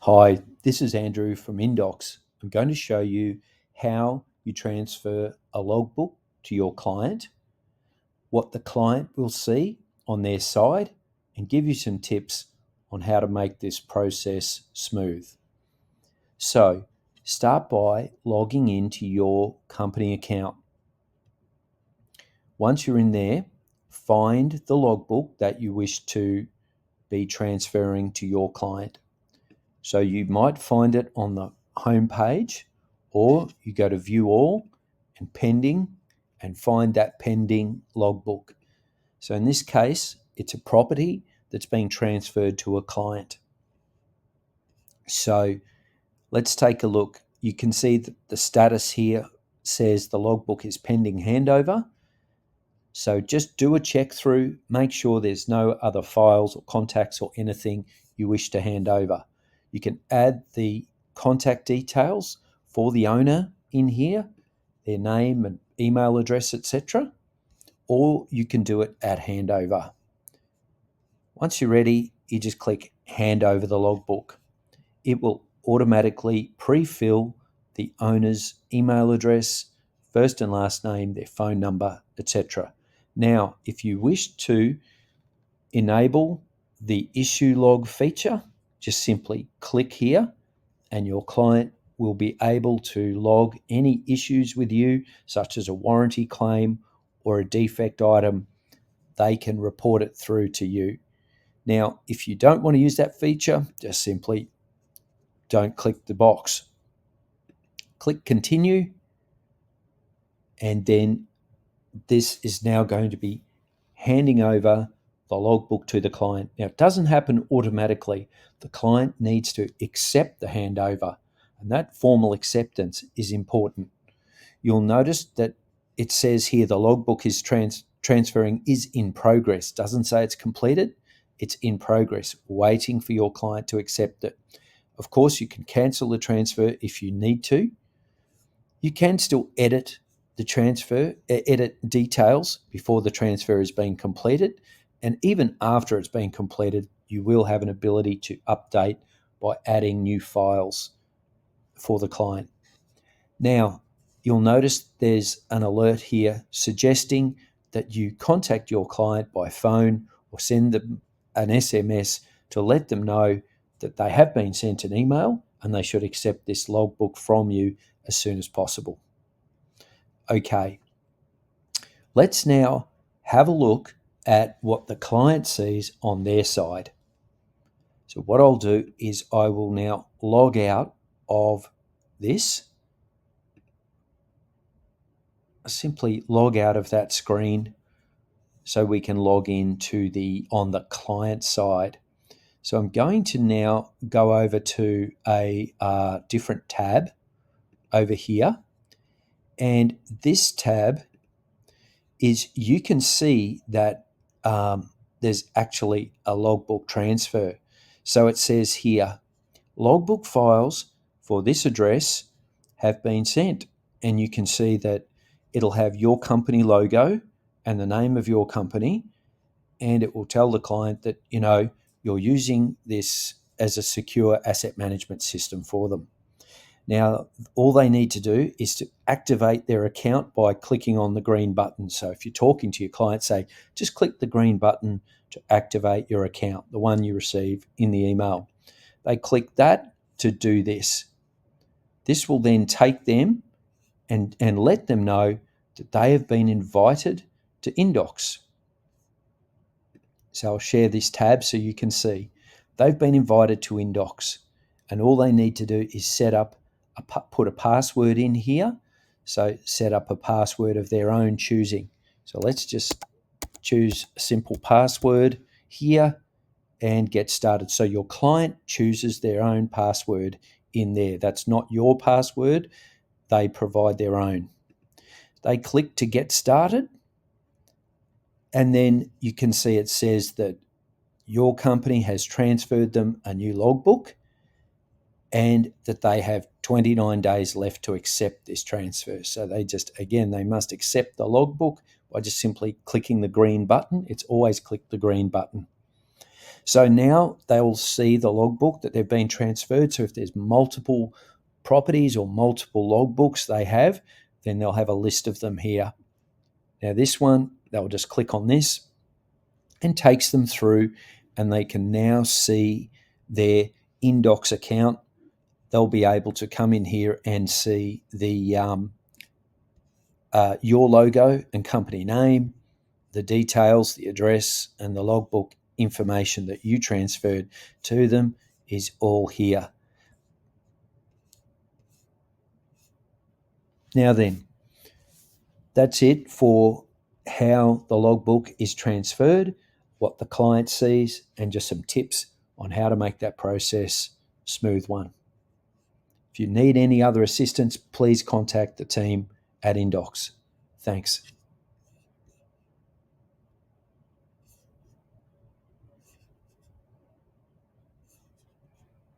Hi, this is Andrew from inndox. I'm going to show you how you transfer a logbook to your client, what the client will see on their side, and give you some tips on how to make this process smooth. So, start by logging into your company account. Once you're in there, find the logbook that you wish to be transferring to your client. So you might find it on the home page, or you go to view all and pending and find that pending logbook. So in this case, it's a property that's being transferred to a client. So let's take a look. You can see that the status here says the logbook is pending handover. So just do a check through, make sure there's no other files or contacts or anything you wish to hand over. You can add the contact details for the owner in here, their name and email address, etc., or you can do it at handover. Once you're ready, you just click hand over the logbook. It will automatically pre-fill the owner's email address, first and last name, their phone number, etc. Now, if you wish to enable the issue log feature, just simply click here and your client will be able to log any issues with you, such as a warranty claim or a defect item. They can report it through to you. Now, if you don't want to use that feature, just simply don't click the box. Click continue, and then this is now going to be handing over the logbook to the client. Now, it doesn't happen automatically. The client needs to accept the handover, and that formal acceptance is important. You'll notice that it says here the logbook is transferring is in progress. Doesn't say it's completed. It's in progress, waiting for your client to accept it. Of course, you can cancel the transfer if you need to. You can still edit the transfer, edit details before the transfer is being completed. And even after it's been completed, you will have an ability to update by adding new files for the client. Now, you'll notice there's an alert here suggesting that you contact your client by phone or send them an SMS to let them know that they have been sent an email and they should accept this logbook from you as soon as possible. Okay, let's now have a look at what the client sees on their side. So what I'll do is I will now log out of this. Simply log out of that screen so we can log into on the client side. So I'm going to now go over to a different tab over here, and this tab is you can see that there's actually a logbook transfer. So it says here, logbook files for this address have been sent, and you can see that it'll have your company logo and the name of your company, and it will tell the client that you're using this as a secure asset management system for them. Now, all they need to do is to activate their account by clicking on the green button. So if you're talking to your client, say, just click the green button to activate your account, the one you receive in the email. They click that to do this. This will then take them and let them know that they have been invited to inndox. So I'll share this tab so you can see. They've been invited to inndox, and all they need to do is put a password in here. So set up a password of their own choosing. So let's just choose a simple password here and get started. So your client chooses their own password in there. That's not your password. They provide their own. They click to get started, and then you can see it says that your company has transferred them a new logbook and that they have 29 days left to accept this transfer. So they must accept the logbook by just simply clicking the green button. It's always click the green button. So now they'll see the logbook that they've been transferred. So if there's multiple properties or multiple logbooks they have, then they'll have a list of them here. Now this one, they'll just click on this and takes them through, and they can now see their inndox account. They'll be able to come in here and see the your logo and company name, the details, the address, and the logbook information that you transferred to them is all here. Now then, that's it for how the logbook is transferred, what the client sees, and just some tips on how to make that process a smooth one. If you need any other assistance, please contact the team at inndox. Thanks.